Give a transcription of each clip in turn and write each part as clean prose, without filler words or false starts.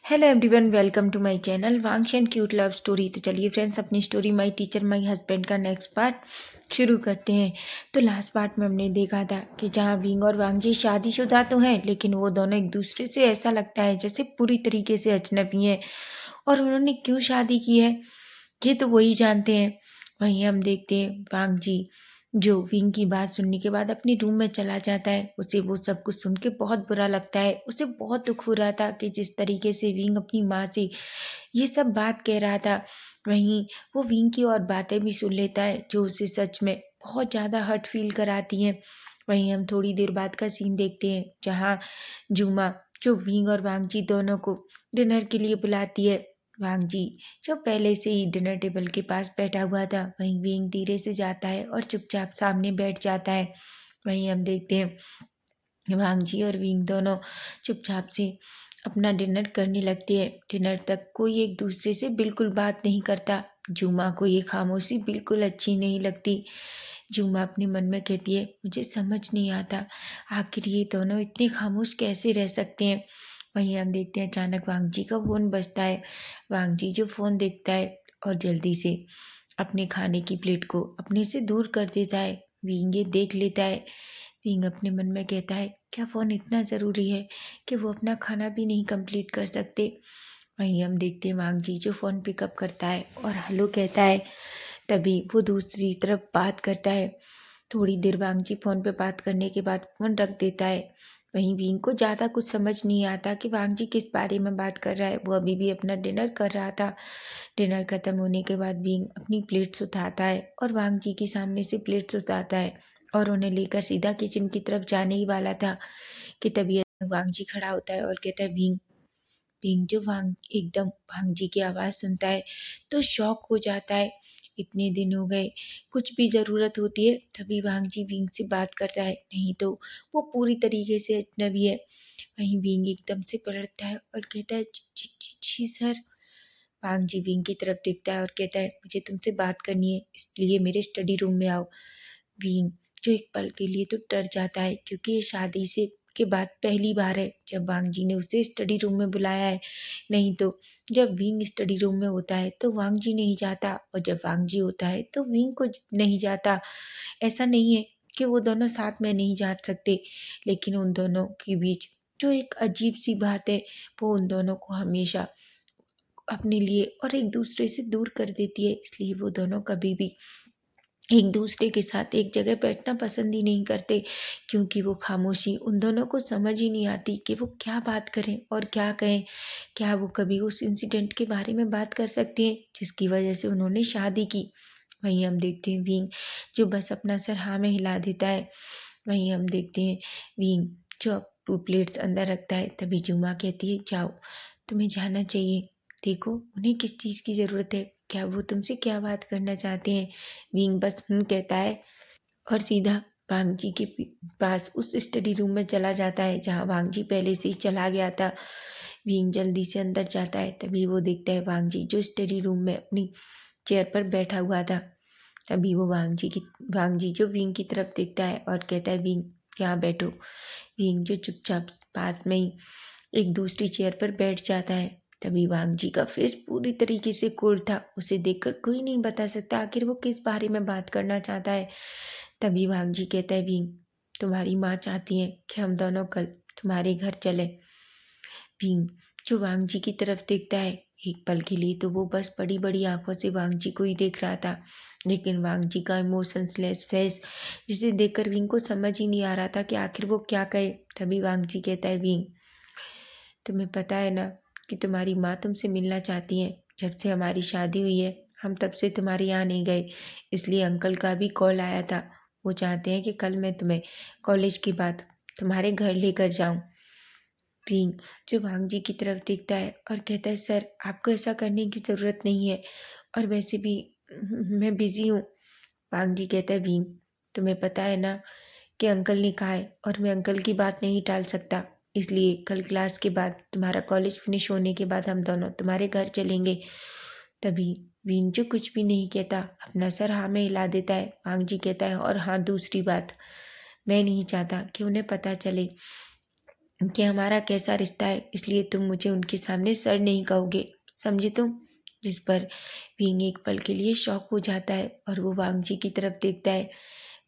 Hello everyone, welcome to my channel वांग्श and cute love story. तो चलिए friends, अपनी story my teacher my husband का next part शुरू करते हैं। तो लास्ट पार्ट में हमने देखा था कि जहाँ विंग और वांगजी शादीशुदा तो हैं, लेकिन वो दोनों एक दूसरे से ऐसा लगता है जैसे पूरी तरीके से अजनबी हैं। और उन्होंने क्यों शादी की है ये तो वही जानते हैं। वहीं हम देखते हैं वांगजी जो विंग की बात सुनने के बाद अपने रूम में चला जाता है। उसे वो सब कुछ सुन के बहुत बुरा लगता है। उसे बहुत दुख हो रहा था कि जिस तरीके से विंग अपनी माँ से ये सब बात कह रहा था, वहीं वो विंग की और बातें भी सुन लेता है जो उसे सच में बहुत ज़्यादा हर्ट फील कराती हैं। वहीं हम थोड़ी देर बाद का सीन देखते हैं जहाँ जुमा जो विंग और वांगजी दोनों को डिनर के लिए बुलाती है। वांगजी जो पहले से ही डिनर टेबल के पास बैठा हुआ था, वहीं विंग धीरे से जाता है और चुपचाप सामने बैठ जाता है। वहीं हम देखते हैं वांगजी और विंग दोनों चुपचाप से अपना डिनर करने लगते हैं। डिनर तक कोई एक दूसरे से बिल्कुल बात नहीं करता। जुमा को ये खामोशी बिल्कुल अच्छी नहीं लगती। जुमा अपने मन में कहती है, मुझे समझ नहीं आता आखिर ये दोनों इतने खामोश कैसे रह सकते हैं। वहीं हम देखते हैं अचानक वांगजी का फ़ोन बजता है। वांगजी जो फ़ोन देखता है और जल्दी से अपने खाने की प्लेट को अपने से दूर कर देता है। विंग ये देख लेता है। विंग अपने मन में कहता है, क्या फ़ोन इतना ज़रूरी है कि वो अपना खाना भी नहीं कंप्लीट कर सकते। वहीं हम देखते हैं वांगजी जो फ़ोन पिकअप करता है और हेलो कहता है। तभी वो दूसरी तरफ बात करता है। थोड़ी देर वांगजी फ़ोन पे बात करने के बाद फ़ोन रख देता है। वहीं विंग को ज़्यादा कुछ समझ नहीं आता कि वांगजी किस बारे में बात कर रहा है। वो अभी भी अपना डिनर कर रहा था। डिनर खत्म होने के बाद विंग अपनी प्लेट्स उठाता है और वांगजी के सामने से प्लेट्स उठाता है और उन्हें लेकर सीधा किचन की तरफ जाने ही वाला था कि तभी वांगजी खड़ा होता है और कहता है, विंग। विंग जो एकदम वांगजी की आवाज़ सुनता है तो शॉक हो जाता है। इतने दिन हो गए, कुछ भी ज़रूरत होती है तभी वांगजी विंग से बात करता है, नहीं तो वो पूरी तरीके से अजनबी है। वहीं विंग एकदम से पलटता है और कहता है, जी जी जी जी सर। वांगजी विंग की तरफ देखता है और कहता है, मुझे तुमसे बात करनी है, इसलिए मेरे स्टडी रूम में आओ। विंग जो एक पल के लिए तो डर जाता है क्योंकि ये शादी से के बाद पहली बार है जब वांगजी ने उसे स्टडी रूम में बुलाया है। नहीं तो जब विंग स्टडी रूम में होता है तो वांगजी नहीं जाता, और जब वांगजी होता है तो विंग को नहीं जाता। ऐसा नहीं है कि वो दोनों साथ में नहीं जा सकते, लेकिन उन दोनों के बीच जो एक अजीब सी बात है वो उन दोनों को हमेशा अपने लिए और एक दूसरे से दूर कर देती है। इसलिए वो दोनों कभी भी एक दूसरे के साथ एक जगह बैठना पसंद ही नहीं करते, क्योंकि वो खामोशी उन दोनों को समझ ही नहीं आती कि वो क्या बात करें और क्या कहें। क्या वो कभी उस इंसिडेंट के बारे में बात कर सकते हैं जिसकी वजह से उन्होंने शादी की। वहीं हम देखते हैं विंग जो बस अपना सर हाँ में हिला देता है। वहीं हम देखते हैं विंग जो अब 2 प्लेट्स अंदर रखता है। तभी जुमा कहती है, जाओ, तुम्हें जाना चाहिए। देखो उन्हें किस चीज़ की ज़रूरत है, क्या वो तुमसे क्या बात करना चाहते हैं। विंग बस कहता है और सीधा वांगजी के पास उस स्टडी रूम में चला जाता है जहाँ वांगजी पहले से ही चला गया था। विंग जल्दी से अंदर जाता है। तभी वो देखता है वांगजी जो स्टडी रूम में अपनी चेयर पर बैठा हुआ था। तभी वो वांगजी जो विंग की तरफ देखता है और कहता है, विंग यहाँ बैठो। विंग जो चुपचाप पास में ही एक दूसरी चेयर पर बैठ जाता है। तभी वांगजी का फेस पूरी तरीके से कोल्ड था। उसे देखकर कोई नहीं बता सकता आखिर वो किस बारे में बात करना चाहता है। तभी वांगजी कहता है, विंग, तुम्हारी माँ चाहती है कि हम दोनों कल तुम्हारे घर चलें। विंग जो वांगजी की तरफ देखता है, एक पल के लिए तो वो बस बड़ी बड़ी आंखों से वांगजी को ही देख रहा था, लेकिन वांगजी का इमोशंसलेस फेस जिसे देखकर विंग को समझ ही नहीं आ रहा था कि आखिर वो क्या कहे। तभी वांगजी कहता है, विंग, तुम्हें पता है ना कि तुम्हारी माँ तुमसे मिलना चाहती है। जब से हमारी शादी हुई है हम तब से तुम्हारे यहाँ नहीं गए, इसलिए अंकल का भी कॉल आया था। वो चाहते हैं कि कल मैं तुम्हें कॉलेज के बाद तुम्हारे घर लेकर जाऊँ। विंग जो वांगजी की तरफ देखता है और कहता है, सर आपको ऐसा करने की ज़रूरत नहीं है, और वैसे भी मैं बिज़ी हूँ। वांगजी कहता है, विंग, तुम्हें पता है ना कि अंकल ने कहा है और मैं अंकल की बात नहीं टाल सकता, इसलिए कल क्लास के बाद तुम्हारा कॉलेज फिनिश होने के बाद हम दोनों तुम्हारे घर चलेंगे। तभी विंग जो कुछ भी नहीं कहता अपना सर हाँ में हिला देता है। वांगजी कहता है, और हाँ दूसरी बात, मैं नहीं चाहता कि उन्हें पता चले कि हमारा कैसा रिश्ता है, इसलिए तुम मुझे उनके सामने सर नहीं कहोगे, समझे तुम। जिस पर विंग एक पल के लिए शॉक हो जाता है और वो वांगजी की तरफ देखता है।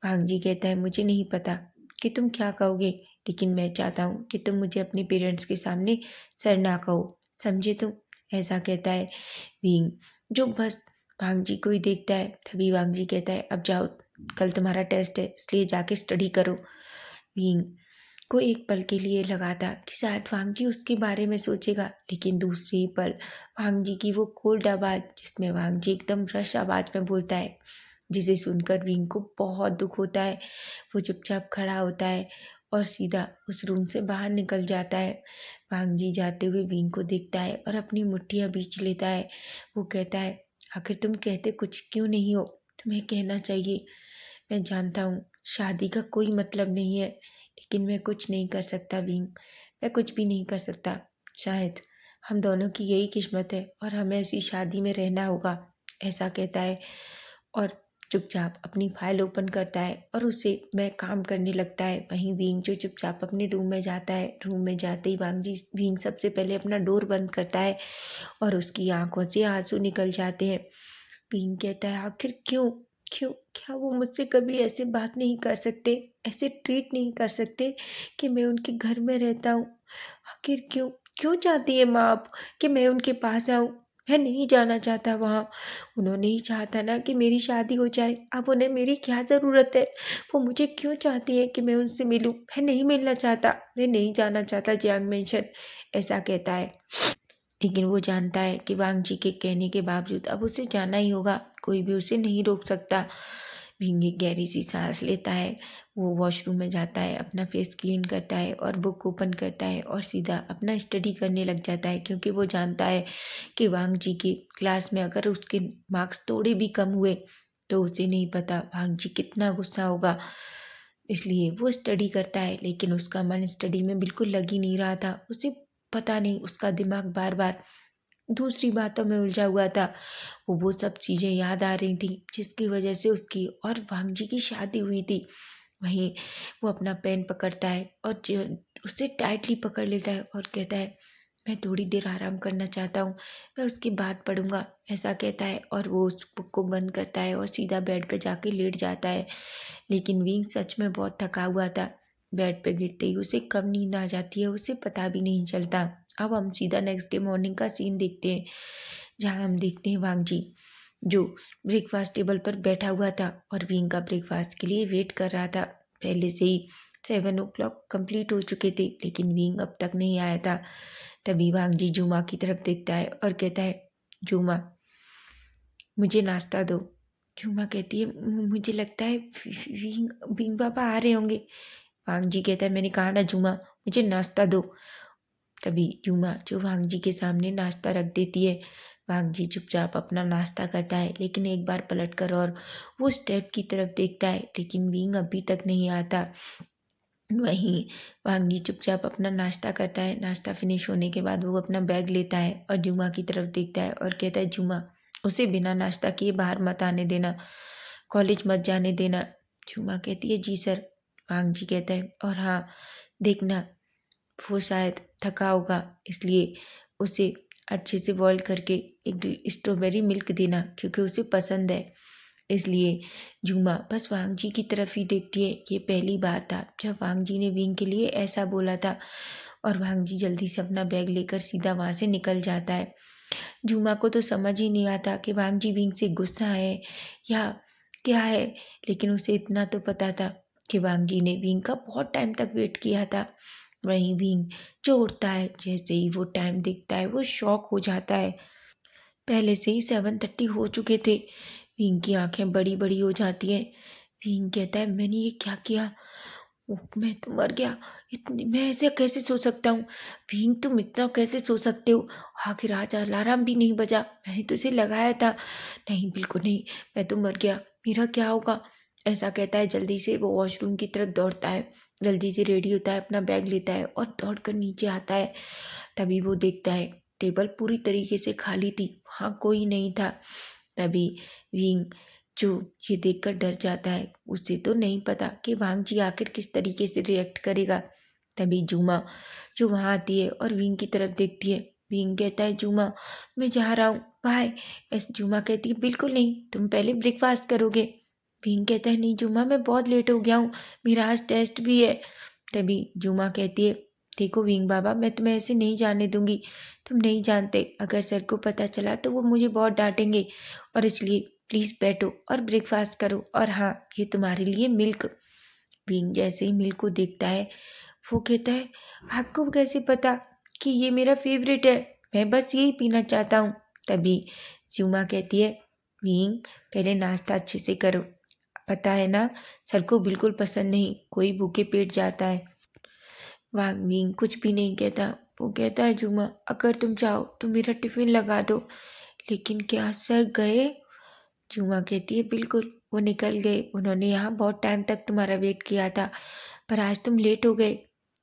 वांगजी कहता है, मुझे नहीं पता कि तुम क्या कहोगे, लेकिन मैं चाहता हूँ कि तुम मुझे अपने पेरेंट्स के सामने सर ना कहो, समझे तुम। ऐसा कहता है विंग, जो बस वांगजी को ही देखता है। तभी वांगजी कहता है, अब जाओ, कल तुम्हारा टेस्ट है, इसलिए जाके स्टडी करो। विंग को एक पल के लिए लगा था कि शायद वांगजी उसके बारे में सोचेगा, लेकिन दूसरे ही पल वांगजी की वो कोल्ड आवाज़, जिसमें वांगजी एकदम रश आवाज़ में बोलता है, जिसे सुनकर विंग को बहुत दुख होता है। वो चुपचाप खड़ा होता है और सीधा उस रूम से बाहर निकल जाता है। वांगजी जाते हुए विंग को देखता है और अपनी मुट्ठियाँ बींच लेता है। वो कहता है, आखिर तुम कहते कुछ क्यों नहीं हो, तुम्हें कहना चाहिए। मैं जानता हूँ शादी का कोई मतलब नहीं है, लेकिन मैं कुछ नहीं कर सकता विंग, मैं कुछ भी नहीं कर सकता। शायद हम दोनों की यही किस्मत है और हमें ऐसी शादी में रहना होगा, ऐसा कहता है। और चुपचाप अपनी फाइल ओपन करता है और उससे मैं काम करने लगता है। वहीं विंग जो चुपचाप अपने रूम में जाता है। रूम में जाते ही विंग सबसे पहले अपना डोर बंद करता है और उसकी आंखों से आंसू निकल जाते हैं। विंग कहता है, आखिर क्यों, क्यों, क्या वो मुझसे कभी ऐसे बात नहीं कर सकते, ऐसे ट्रीट नहीं कर सकते कि मैं उनके घर में रहता हूँ। आखिर क्यों, क्यों चाहती है माँ आप कि मैं उनके पास आऊँ। मैं नहीं जाना चाहता वहाँ। उन्होंने ही चाहा था ना कि मेरी शादी हो जाए, अब उन्हें मेरी क्या ज़रूरत है। वो मुझे क्यों चाहती है कि मैं उनसे मिलूँ। मैं नहीं मिलना चाहता, मैं नहीं जाना चाहता जियांग मेंशन, ऐसा कहता है। लेकिन वो जानता है कि वांगजी के कहने के बावजूद अब उसे जाना ही होगा, कोई भी उसे नहीं रोक सकता। विंग एक गहरी सी सांस लेता है। वो वॉशरूम में जाता है, अपना फेस क्लीन करता है और बुक ओपन करता है और सीधा अपना स्टडी करने लग जाता है, क्योंकि वो जानता है कि वांगजी की क्लास में अगर उसके मार्क्स थोड़े भी कम हुए तो उसे नहीं पता वांगजी कितना गुस्सा होगा। इसलिए वो स्टडी करता है, लेकिन उसका मन स्टडी में बिल्कुल लग ही नहीं रहा था। उसे पता नहीं, उसका दिमाग बार बार दूसरी बातों में उलझा हुआ था। वो सब चीज़ें याद आ रही थी जिसकी वजह से उसकी और वांगजी की शादी हुई थी। वहीं वो अपना पेन पकड़ता है और उसे टाइटली पकड़ लेता है और कहता है, मैं थोड़ी देर आराम करना चाहता हूँ, मैं उसके बाद पढ़ूंगा, ऐसा कहता है। और वो उस बुक को बंद करता है और सीधा बेड पर जाके लेट जाता है। लेकिन विंग सच में बहुत थका हुआ था। बेड पे गिरते ही उसे कब नींद आ जाती है उसे पता भी नहीं चलता। अब हम सीधा नेक्स्ट डे मॉर्निंग का सीन देखते हैं, जहाँ हम देखते हैं वांगजी जो ब्रेकफास्ट टेबल पर बैठा हुआ था और विंग का ब्रेकफास्ट के लिए वेट कर रहा था। पहले से ही 7 o'clock कंप्लीट हो चुके थे, लेकिन विंग अब तक नहीं आया था। तभी वांगजी जुमा की तरफ देखता है और कहता है, जुमा मुझे नाश्ता दो। जुमा कहती है, मुझे लगता है विंग विंग पापा आ रहे होंगे। वांगजी कहता है, मैंने कहा ना जुमा, मुझे नाश्ता दो। तभी जुमा जो वांगजी के सामने नाश्ता रख देती है। वांगजी चुपचाप अपना नाश्ता करता है, लेकिन एक बार पलट कर और वो स्टेप की तरफ देखता है, लेकिन विंग अभी तक नहीं आता। वहीं वांगी चुपचाप अपना नाश्ता करता है। नाश्ता फिनिश होने के बाद वो अपना बैग लेता है और जुमा की तरफ देखता है और कहता है, जुमा उसे बिना नाश्ता किए बाहर मत आने देना, कॉलेज मत जाने देना। जुमा कहती है, जी सर। वांगजी कहता है, और हाँ देखना, वो शायद थका होगा, इसलिए उसे अच्छे से बॉईल करके एक स्ट्रॉबेरी मिल्क देना, क्योंकि उसे पसंद है। इसलिए झूमा बस वांगजी की तरफ ही देखती है। ये पहली बार था जब वांगजी ने विंग के लिए ऐसा बोला था। और वांगजी जल्दी से अपना बैग लेकर सीधा वहाँ से निकल जाता है। झूमा को तो समझ ही नहीं आता कि वांगजी विंग से गुस्सा है या क्या है, लेकिन उसे इतना तो पता था कि वांगजी ने विंग का बहुत टाइम तक वेट किया था। वहीं विंग जो उठता है, जैसे ही वो टाइम दिखता है वो शॉक हो जाता है। पहले से ही 7:30 हो चुके थे। विंग की आंखें बड़ी बड़ी हो जाती हैं। विंग कहता है, मैंने ये क्या किया, ओह, मैं तो मर गया। इतनी मैं ऐसे कैसे सो सकता हूँ। विंग तुम इतना कैसे सो सकते हो, आखिर आज अलार्म भी नहीं बजा, मैंने तो इसे लगाया था। नहीं बिल्कुल नहीं, मैं तो मर गया, मेरा क्या होगा, ऐसा कहता है। जल्दी से वो वॉशरूम की तरफ दौड़ता है, जल्दी से रेडी होता है, अपना बैग लेता है और दौड़ कर नीचे आता है। तभी वो देखता है टेबल पूरी तरीके से खाली थी, वहाँ कोई नहीं था। तभी विंग जो ये देखकर डर जाता है, उसे तो नहीं पता कि वांगजी आखिर किस तरीके से रिएक्ट करेगा। तभी जूमा जो वहाँ आती है और विंग की तरफ देखती है। विंग कहता है जूमा मैं जा रहा हूँ, बाय। जूमा कहती है बिल्कुल नहीं, तुम पहले ब्रेकफास्ट करोगे। विंग कहता है नहीं जूमा, मैं बहुत लेट हो गया हूँ, मेरा आज टेस्ट भी है। तभी जूमा कहती है देखो विंग बाबा, मैं तुम्हें ऐसे नहीं जाने दूंगी, तुम नहीं जानते, अगर सर को पता चला तो वो मुझे बहुत डांटेंगे, और इसलिए प्लीज़ बैठो और ब्रेकफास्ट करो, और हाँ ये तुम्हारे लिए मिल्क। विंग जैसे ही मिल्क को देखता है वो कहता है आपको कैसे पता कि ये मेरा फेवरेट है, मैं बस यही पीना चाहता हूँ। तभी जूमा कहती है विंग पहले नाश्ता अच्छे से करो, पता है ना सर को बिल्कुल पसंद नहीं कोई भूखे पेट जाता है। वांगमिंग कुछ भी नहीं कहता। वो कहता है जुमा अगर तुम चाहो तो मेरा टिफिन लगा दो। लेकिन क्या सर गए? जुमा कहती है बिल्कुल, वो निकल गए, उन्होंने यहाँ बहुत टाइम तक तुम्हारा वेट किया था, पर आज तुम लेट हो गए।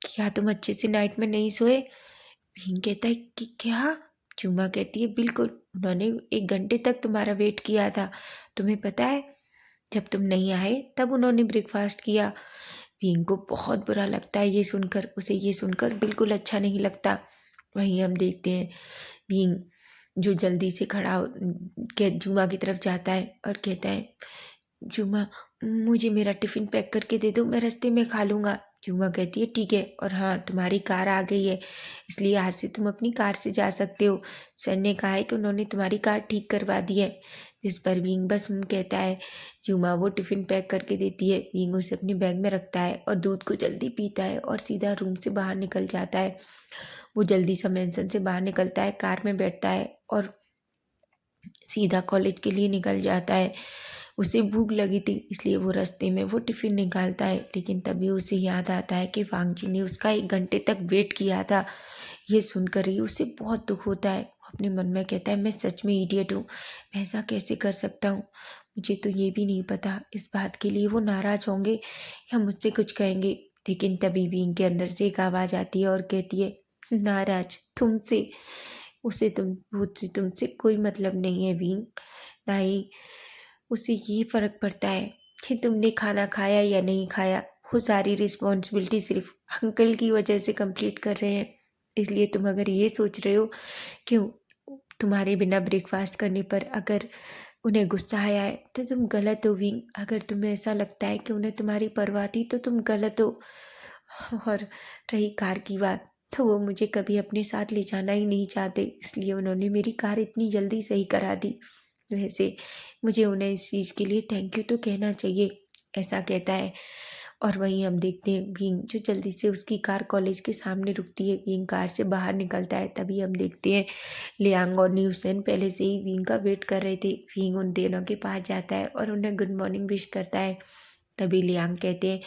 क्या तुम अच्छे से नाइट में नहीं सोए? भीम कहता है कि क्या? जुमा कहती है बिल्कुल, उन्होंने 1 घंटे तक तुम्हारा वेट किया था, तुम्हें पता है जब तुम नहीं आए तब उन्होंने ब्रेकफास्ट किया। भीम को बहुत बुरा लगता है ये सुनकर, उसे ये सुनकर बिल्कुल अच्छा नहीं लगता। वहीं हम देखते हैं भीम जो जल्दी से खड़ा हो के जुमा की तरफ जाता है और कहता है जुमा मुझे मेरा टिफ़िन पैक करके दे दो, मैं रास्ते में खा लूँगा। जुमा कहती है ठीक है, और हाँ तुम्हारी कार आ गई है, इसलिए आज से तुम अपनी कार से जा सकते हो, सर ने कहा है कि उन्होंने तुम्हारी कार ठीक करवा दी है। इस पर विंग बस कहता है। जुमा वो टिफ़िन पैक करके देती है, विंग उसे अपने बैग में रखता है और दूध को जल्दी पीता है और सीधा रूम से बाहर निकल जाता है। वो जल्दी से मेंशन से बाहर निकलता है, कार में बैठता है और सीधा कॉलेज के लिए निकल जाता है। उसे भूख लगी थी इसलिए वो रास्ते में वो टिफ़िन निकालता है, लेकिन तभी उसे याद आता है कि वांगजी ने उसका 1 घंटे तक वेट किया था। ये सुनकर ही उसे बहुत दुख होता है। वो अपने मन में कहता है मैं सच में इडियट हूँ, मैं ऐसा कैसे कर सकता हूँ। मुझे तो ये भी नहीं पता इस बात के लिए वो नाराज़ होंगे या मुझसे कुछ कहेंगे। लेकिन तभी भी इनके अंदर से एक आवाज़ आती है और कहती है नाराज तुमसे, उसे तुमसे कोई मतलब नहीं है विंग, ना ही उसे ये फ़र्क पड़ता है कि तुमने खाना खाया या नहीं खाया। वो सारी रिस्पॉन्सिबिलिटी सिर्फ अंकल की वजह से कंप्लीट कर रहे हैं, इसलिए तुम अगर ये सोच रहे हो कि तुम्हारे बिना ब्रेकफास्ट करने पर अगर उन्हें गुस्सा आया है तो तुम गलत हो विंग। अगर तुम्हें ऐसा लगता है कि उन्हें तुम्हारी परवाह थी तो तुम गलत हो। और रही कार की बात, तो वो मुझे कभी अपने साथ ले जाना ही नहीं चाहते, इसलिए उन्होंने मेरी कार इतनी जल्दी सही करा दी। वैसे मुझे उन्हें इस चीज़ के लिए थैंक यू तो कहना चाहिए, ऐसा कहता है। और वहीं हम देखते हैं भीम जो जल्दी से उसकी कार कॉलेज के सामने रुकती है, भीम कार से बाहर निकलता है। तभी हम देखते हैं लियांग और न्यूसेन पहले से ही भीम का वेट कर रहे थे। भीम उन दोनों के पास जाता है और उन्हें गुड मॉर्निंग विश करता है। तभी लियांग कहते हैं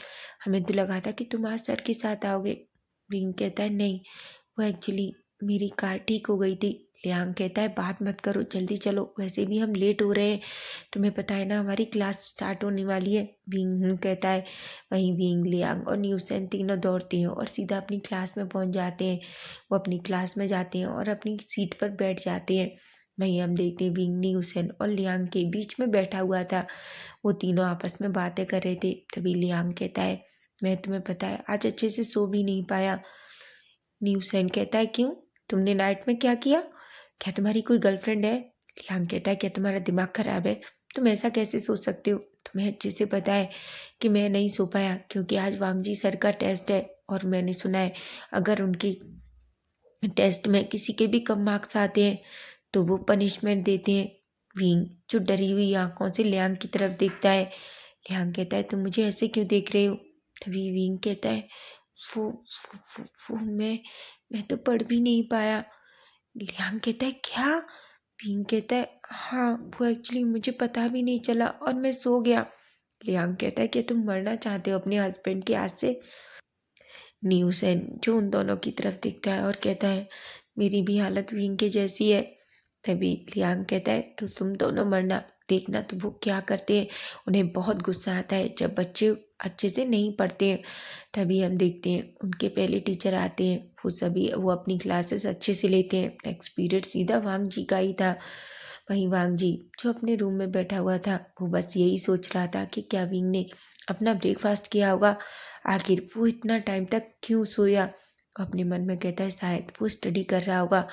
हमें तो लगा था कि तुम आज सर के साथ आओगे। भीम कहता है नहीं, वो एक्चुअली मेरी कार ठीक हो गई थी। लियांग कहता है बात मत करो, जल्दी चलो, वैसे भी हम लेट हो रहे हैं, तुम्हें पता है ना हमारी क्लास स्टार्ट होने वाली है। विंग कहता है। वहीं विंग लियांग और न्यूसेन तीनों दौड़ते हैं और सीधा अपनी क्लास में पहुंच जाते हैं। वो अपनी क्लास में जाते हैं और अपनी सीट पर बैठ जाते हैं। वहीं हम देखते हैं विंग न्यूसेन और लियांग के बीच में बैठा हुआ था। वो तीनों आपस में बातें कर रहे थे। तभी लियांग कहता है मैं तुम्हें पता है आज अच्छे से सो भी नहीं पाया। न्यूसेन कहता है क्यों, तुमने नाइट में क्या किया, क्या तुम्हारी कोई गर्लफ्रेंड है? लियांग कहता है क्या तुम्हारा दिमाग खराब है, तुम ऐसा कैसे सोच सकते हो, तुम्हें अच्छे से पता है कि मैं नहीं सो पाया क्योंकि आज वांगजी सर का टेस्ट है, और मैंने सुना है अगर उनकी टेस्ट में किसी के भी कम मार्क्स आते हैं तो वो पनिशमेंट देते हैं। विंग जो डरी हुई आंखों से लियांग की तरफ देखता है। लियांग कहता है तुम मुझे ऐसे क्यों देख रहे हो? तभी विंग कहता है वो मैं तो पढ़ भी नहीं पाया। लियांग कहता है क्या? विंग कहता है हाँ, वो एक्चुअली मुझे पता भी नहीं चला और मैं सो गया। लियांग कहता है कि तुम मरना चाहते हो अपने हस्बैंड के हाथ से? न्यूसेन जो उन दोनों की तरफ देखता है और कहता है मेरी भी हालत विंग के जैसी है। तभी लियांग कहता है तो तुम दोनों मरना, देखना तो वो क्या करते हैं। उन्हें बहुत गुस्सा आता है जब बच्चे अच्छे से नहीं पढ़ते हैं। तभी हम देखते हैं उनके पहले टीचर आते हैं, वो अपनी क्लासेस अच्छे से लेते हैं। नेक्स्ट पीरियड सीधा वांग जी का ही था। वहीं वांग जी जो अपने रूम में बैठा हुआ था वो बस यही सोच रहा था कि क्या विंग ने अपना ब्रेकफास्ट किया होगा। आखिर वो इतना टाइम तक क्यों सोया? अपने मन में कहता है शायद वो स्टडी कर रहा होगा।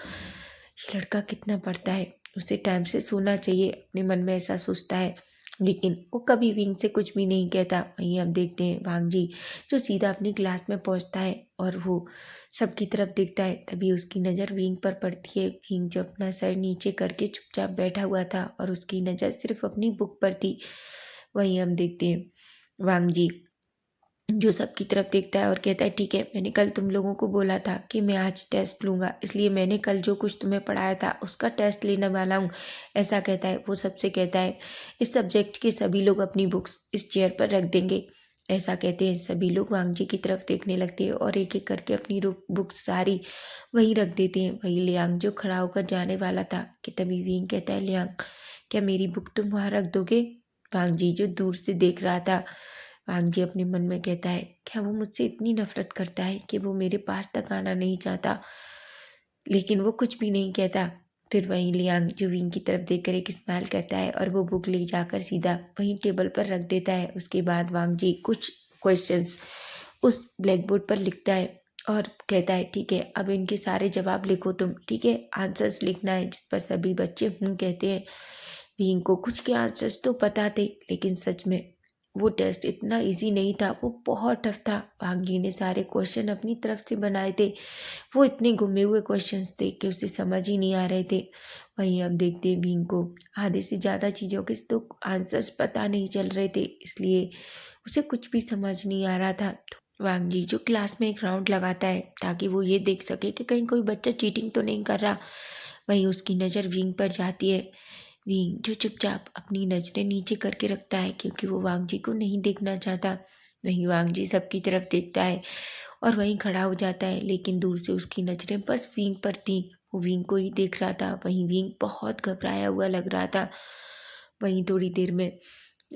ये लड़का कितना पढ़ता है, उसे टाइम से सोना चाहिए, अपने मन में ऐसा सोचता है। लेकिन वो कभी विंग से कुछ भी नहीं कहता। वहीं हम देखते हैं वांगजी जो सीधा अपनी क्लास में पहुंचता है और वो सबकी तरफ देखता है। तभी उसकी नज़र विंग पर पड़ती है। विंग जो अपना सर नीचे करके चुपचाप बैठा हुआ था और उसकी नज़र सिर्फ अपनी बुक पर थी। वहीं हम देखते हैं वांगजी जो सबकी तरफ देखता है और कहता है ठीक है, मैंने कल तुम लोगों को बोला था कि मैं आज टेस्ट लूँगा, इसलिए मैंने कल जो कुछ तुम्हें पढ़ाया था उसका टेस्ट लेने वाला हूँ। ऐसा कहता है। वो सबसे कहता है इस सब्जेक्ट के सभी लोग अपनी बुक्स इस चेयर पर रख देंगे। ऐसा कहते हैं सभी लोग वांगजी की तरफ देखने लगते हैं और एक एक करके अपनी बुक्स सारी वहीं रख देते हैं। वही लियांग जो खड़ा होकर जाने वाला था कि तभी विंग कहता है लियांग क्या मेरी बुक तुम वहाँ रख दोगे? वांगजी जो दूर से देख रहा था, वांगजी अपने मन में कहता है क्या वो मुझसे इतनी नफरत करता है कि वो मेरे पास तक आना नहीं चाहता? लेकिन वो कुछ भी नहीं कहता। फिर वहीं लियांग जो विंग की तरफ देखकर एक स्माइल करता है और वो बुक ले जाकर सीधा वहीं टेबल पर रख देता है। उसके बाद वांगजी कुछ क्वेश्चंस उस ब्लैक बोर्ड पर लिखता है और कहता है ठीक है, अब इनके सारे जवाब लिखो तुम, ठीक है, आंसर्स लिखना है। जिस पर सभी बच्चे कहते हैं। विंग को कुछ के आंसर्स तो पता थे, लेकिन सच में वो टेस्ट इतना इजी नहीं था, वो बहुत टफ था। वांगी ने सारे क्वेश्चन अपनी तरफ से बनाए थे। वो इतने घुमे हुए क्वेश्चंस थे कि उसे समझ ही नहीं आ रहे थे। वहीं अब देखते हैं विंग को आधे से ज़्यादा चीज़ों के तो आंसर्स पता नहीं चल रहे थे, इसलिए उसे कुछ भी समझ नहीं आ रहा था। तो वांगी जो क्लास में एक राउंड लगाता है ताकि वो ये देख सके कि कहीं कोई बच्चा चीटिंग तो नहीं कर रहा। वहीं उसकी नज़र विंग पर जाती है। विंग जो चुपचाप अपनी नजरें नीचे करके रखता है क्योंकि वो वांगजी को नहीं देखना चाहता। वहीं वांगजी सबकी तरफ देखता है और वहीं खड़ा हो जाता है, लेकिन दूर से उसकी नजरें बस विंग पर थी। वो विंग को ही देख रहा था। वहीं विंग बहुत घबराया हुआ लग रहा था। वहीं थोड़ी देर में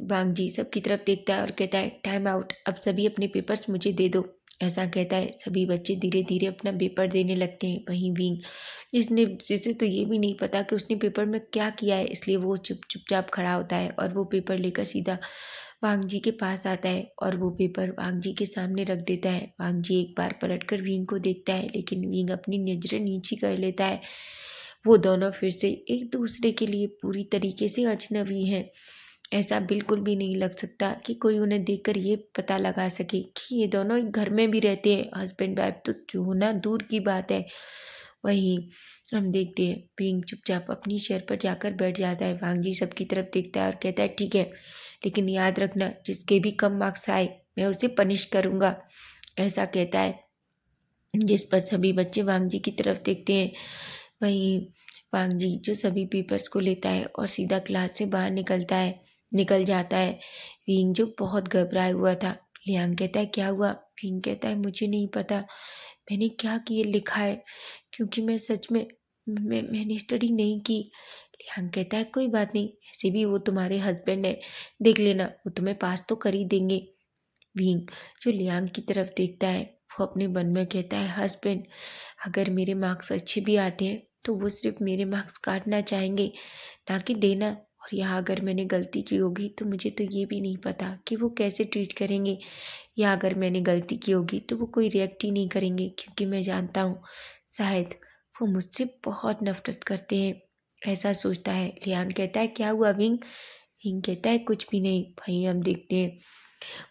वांगजी सबकी तरफ देखता है और कहता है टाइम आउट, अब सभी अपने पेपर्स मुझे दे दो। ऐसा कहता है। सभी बच्चे धीरे धीरे अपना पेपर देने लगते हैं। वहीं विंग जिसे तो ये भी नहीं पता कि उसने पेपर में क्या किया है, इसलिए वो चुपचाप खड़ा होता है और वो पेपर लेकर सीधा वांगजी के पास आता है और वो पेपर वांगजी के सामने रख देता है। वांगजी एक बार पलटकर विंग को देखता है, लेकिन विंग अपनी नजरें नीची कर लेता है। वो दोनों फिर से एक दूसरे के लिए पूरी तरीके से अजनबी हैं। ऐसा बिल्कुल भी नहीं लग सकता कि कोई उन्हें देखकर ये पता लगा सके कि ये दोनों एक घर में भी रहते हैं। हस्बैंड वाइफ तो जो होना दूर की बात है। वहीं हम देखते हैं पिंग चुपचाप अपनी चेयर पर जाकर बैठ जाता है। वांगजी सबकी तरफ देखता है और कहता है ठीक है, लेकिन याद रखना जिसके भी कम मार्क्स आए मैं उसे पनिश करूँगा। ऐसा कहता है। जिस पर सभी बच्चे वांगजी की तरफ देखते हैं। वहीं वांगजी जो सभी पेपर्स को लेता है और सीधा क्लास से बाहर निकल जाता है। विंग जो बहुत घबराया हुआ था। लियांग कहता है क्या हुआ? विंग कहता है मुझे नहीं पता मैंने क्या किए लिखा है, क्योंकि मैं सच में मैंने स्टडी नहीं की। लियांग कहता है कोई बात नहीं, ऐसे भी वो तुम्हारे हस्बैंड है, देख लेना वो तुम्हें पास तो कर ही देंगे। विंग जो लियांग की तरफ देखता है, वो अपने मन में कहता है हस्बैंड अगर मेरे मार्क्स अच्छे भी आते हैं तो वो सिर्फ मेरे मार्क्स काटना चाहेंगे, ना कि देना। और यहाँ अगर मैंने गलती की होगी तो मुझे तो ये भी नहीं पता कि वो कैसे ट्रीट करेंगे, या अगर मैंने गलती की होगी तो वो कोई रिएक्ट ही नहीं करेंगे, क्योंकि मैं जानता हूँ शायद वो मुझसे बहुत नफरत करते हैं। ऐसा सोचता है। लियांग कहता है क्या हुआ विंग? विंग कहता है कुछ भी नहीं। भाई हम देखते हैं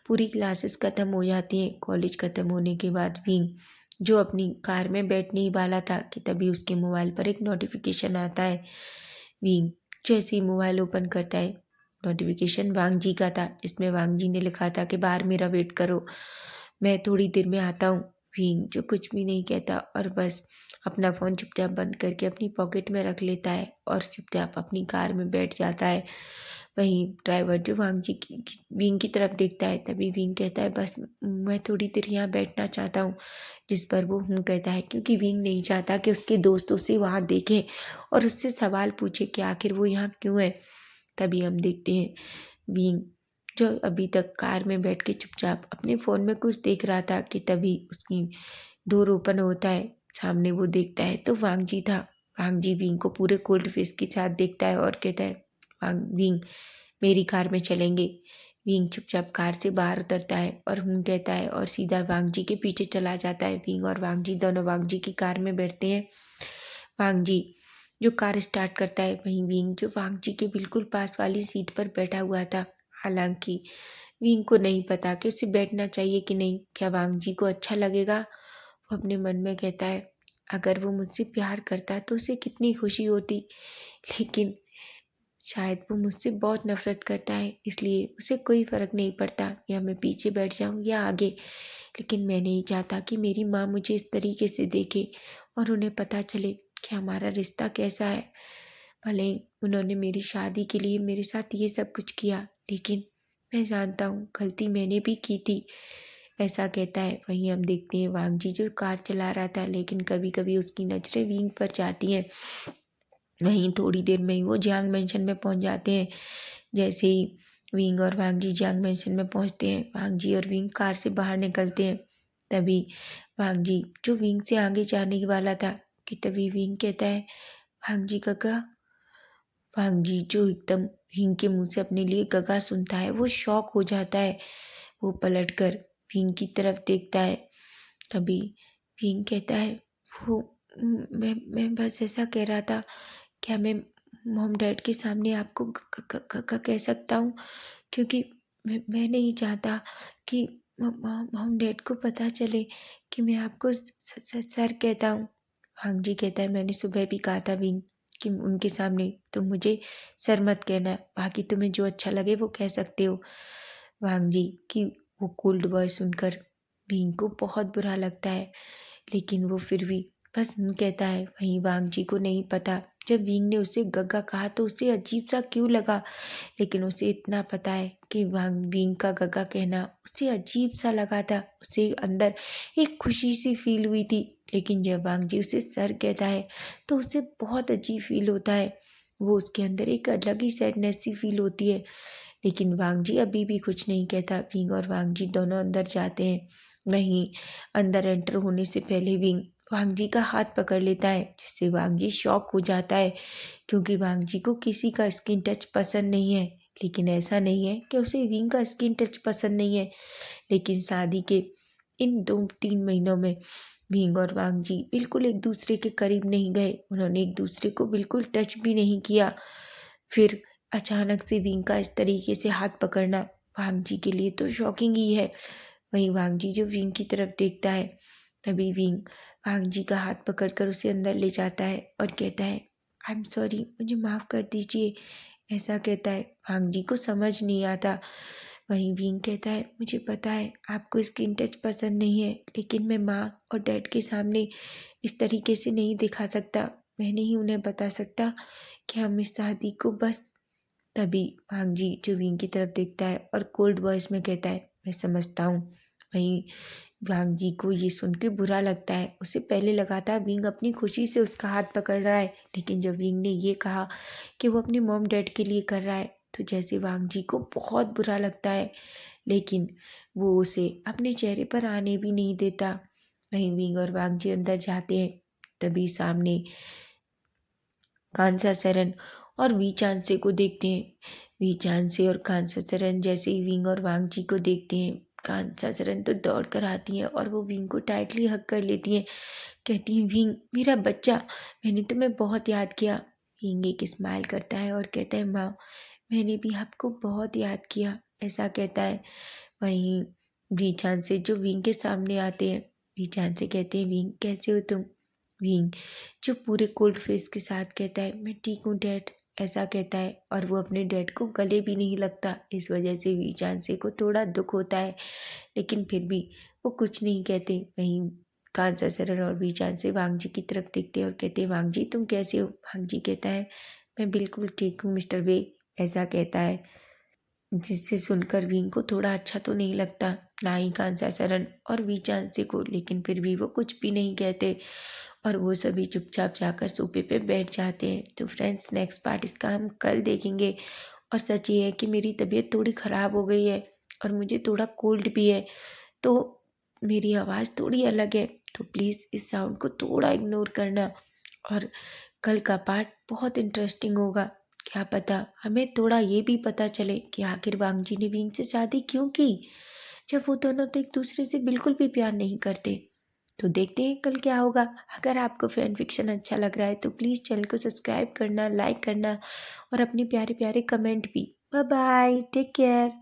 पूरी क्लासेस ख़त्म हो जाती हैं। कॉलेज ख़त्म होने के बाद विंग जो अपनी कार में बैठने ही वाला था कि तभी उसके मोबाइल पर एक नोटिफिकेशन आता है। विंग जैसे ही मोबाइल ओपन करता है, नोटिफिकेशन वांगजी का था, जिसमें वांगजी ने लिखा था कि बाहर मेरा वेट करो, मैं थोड़ी देर में आता हूँ। विंग जो कुछ भी नहीं कहता और बस अपना फ़ोन चुपचाप बंद करके अपनी पॉकेट में रख लेता है और चुपचाप अपनी कार में बैठ जाता है। वहीं ड्राइवर जो वांगजी की विंग की तरफ देखता है, तभी विंग कहता है बस मैं थोड़ी देर यहाँ बैठना चाहता हूँ। जिस पर वो कहता है, क्योंकि विंग नहीं चाहता कि उसके दोस्त उसे वहाँ देखें और उससे सवाल पूछे कि आखिर वो यहाँ क्यों है। तभी हम देखते हैं विंग जो अभी तक कार में बैठ के चुपचाप अपने फ़ोन में कुछ देख रहा था कि तभी उसकी डोर ओपन होता है। सामने वो देखता है तो वांगजी था। वांगजी विंग को पूरे कोल्ड फेस के साथ देखता है और कहता है विंग मेरी कार में चलेंगे। विंग चुपचाप कार से बाहर उतरता है और कहता है और सीधा वांगजी के पीछे चला जाता है। विंग और वांगजी दोनों वांगजी की कार में बैठते हैं। वांगजी जो कार स्टार्ट करता है, वहीं विंग जो वांगजी के बिल्कुल पास वाली सीट पर बैठा हुआ था। हालांकि विंग को नहीं पता कि उसे बैठना चाहिए कि नहीं, क्या वांगजी को अच्छा लगेगा। वो अपने मन में कहता है अगर वो मुझसे प्यार करता तो उसे कितनी खुशी होती, लेकिन शायद वो मुझसे बहुत नफरत करता है, इसलिए उसे कोई फ़र्क नहीं पड़ता या मैं पीछे बैठ जाऊं या आगे। लेकिन मैं नहीं चाहता कि मेरी माँ मुझे इस तरीके से देखे और उन्हें पता चले कि हमारा रिश्ता कैसा है। भले ही उन्होंने मेरी शादी के लिए मेरे साथ ये सब कुछ किया, लेकिन मैं जानता हूँ गलती मैंने भी की थी, ऐसा कहता है। वहीं हम देखते हैं वांगजी जो कार चला रहा था, लेकिन कभी कभी उसकी नज़रें विंग पर जाती हैं। वहीं थोड़ी देर में ही वो जियांग मैंशन में पहुंच जाते हैं। जैसे ही विंग और वांगजी जियांग मैंशन में पहुंचते हैं, वांगजी और विंग कार से बाहर निकलते हैं। तभी वांगजी जो विंग से आगे जाने वाला था कि तभी विंग कहता है वांगजी काका। वांगजी जो एकदम विंग के मुंह से अपने लिए गगा सुनता है, वो शॉक हो जाता है। वो पलटकर विंग की तरफ देखता है। तभी विंग कहता है वो मैं बस ऐसा कह रहा था, क्या मैं मॉम डैड के सामने आपको काका कह सकता हूँ, क्योंकि मैं नहीं चाहता कि मॉम डैड को पता चले कि मैं आपको सर कहता हूँ। वांगजी कहता है मैंने सुबह भी कहा था विंग कि उनके सामने तुम मुझे सर मत कहना, बाकी तुम्हें जो अच्छा लगे वो कह सकते हो। वांगजी की वो कोल्ड वॉइस सुनकर विंग को बहुत बुरा लगता है, लेकिन वो फिर भी बस कहता है। वहीं वांगजी को नहीं पता जब विंग ने उसे गग्गा कहा तो उसे अजीब सा क्यों लगा, लेकिन उसे इतना पता है कि विंग का गग्गा कहना उसे अजीब सा लगा था। उसे अंदर एक खुशी सी फील हुई थी, लेकिन जब वांगजी उसे सर कहता है तो उसे बहुत अजीब फील होता है। वो उसके अंदर एक अलग ही सैडनेस सी फील होती है। लेकिन वांगजी अभी भी कुछ नहीं कहता। विंग और वांगजी दोनों अंदर जाते हैं। वहीं अंदर एंटर होने से पहले विंग वांगजी का हाथ पकड़ लेता है, जिससे वांगजी शॉक हो जाता है, क्योंकि वांगजी को किसी का स्किन टच पसंद नहीं है। लेकिन ऐसा नहीं है कि उसे विंग का स्किन टच पसंद नहीं है, लेकिन शादी के इन 2-3 महीनों में विंग और वांगजी बिल्कुल एक दूसरे के करीब नहीं गए। उन्होंने एक दूसरे को बिल्कुल टच भी नहीं किया। फिर अचानक से विंग का इस तरीके से हाथ पकड़ना वांगजी के लिए तो शॉकिंग ही है। वहीं वांगजी जो विंग की तरफ देखता है, तभी विंग वांगजी का हाथ पकड़कर उसे अंदर ले जाता है और कहता है आई एम सॉरी, मुझे माफ़ कर दीजिए, ऐसा कहता है। वांगजी को समझ नहीं आता। वहीं विंग कहता है मुझे पता है आपको स्किन टच पसंद नहीं है, लेकिन मैं माँ और डैड के सामने इस तरीके से नहीं दिखा सकता। मैं नहीं उन्हें बता सकता कि हम इस शादी को बस। तभी वांगजी जो विंग की तरफ देखता है और कोल्ड वॉइस में कहता है मैं समझता हूँ। वहीं वांगजी को ये सुन के बुरा लगता है। उसे पहले लगा था विंग अपनी खुशी से उसका हाथ पकड़ रहा है, लेकिन जब विंग ने ये कहा कि वो अपने मॉम डैड के लिए कर रहा है, तो जैसे वांगजी को बहुत बुरा लगता है, लेकिन वो उसे अपने चेहरे पर आने भी नहीं देता। वहीं विंग और वांगजी अंदर जाते हैं। तभी सामने कांसा सरन और वी चांसे को देखते हैं। वी चांसे और कांसा सरन जैसे ही विंग और वांगजी को देखते हैं, कांसा सरन तो दौड़ कर आती हैं और वो विंग को टाइटली हग कर लेती हैं। कहती हैं विंग मेरा बच्चा, मैंने तुम्हें बहुत याद किया। विंग एक स्माइल करता है और कहता है माँ मैंने भी आपको बहुत याद किया, ऐसा कहता है। वहीं वी चांसे जो विंग के सामने आते हैं, वी चांसे कहते हैं विंग कैसे हो तुम। विंग जो पूरे कोल्ड फेस के साथ कहता है मैं ठीक हूँ डैड, ऐसा कहता है। और वो अपने डैड को गले भी नहीं लगता। इस वजह से वी चांसे को थोड़ा दुख होता है, लेकिन फिर भी वो कुछ नहीं कहते। वहीं कांसा सरन और वी चांसे वांगजी की तरफ देखते हैं और कहते हैं वांगजी तुम कैसे हो। वांगजी कहता है मैं बिल्कुल ठीक हूँ मिस्टर वे, ऐसा कहता है। जिससे सुनकर विंग को थोड़ा अच्छा तो नहीं लगता, ना ही कांसा सरन और वी चांसे को, लेकिन फिर भी वो कुछ भी नहीं कहते और वो सभी चुपचाप जाकर सोफे पे बैठ जाते हैं। तो फ्रेंड्स नेक्स्ट पार्ट इसका हम कल देखेंगे। और सच ये है कि मेरी तबीयत थोड़ी ख़राब हो गई है और मुझे थोड़ा कोल्ड भी है, तो मेरी आवाज़ थोड़ी अलग है, तो प्लीज़ इस साउंड को थोड़ा इग्नोर करना। और कल का पार्ट बहुत इंटरेस्टिंग होगा, क्या पता हमें थोड़ा ये भी पता चले कि आखिर वांगजी ने विंग से शादी क्यों की, जब वो दोनों तो एक दूसरे से बिल्कुल भी प्यार नहीं करते। तो देखते हैं कल क्या होगा। अगर आपको फैन फिक्शन अच्छा लग रहा है तो प्लीज़ चैनल को सब्सक्राइब करना, लाइक करना और अपने प्यारे प्यारे कमेंट भी। Bye bye, take care.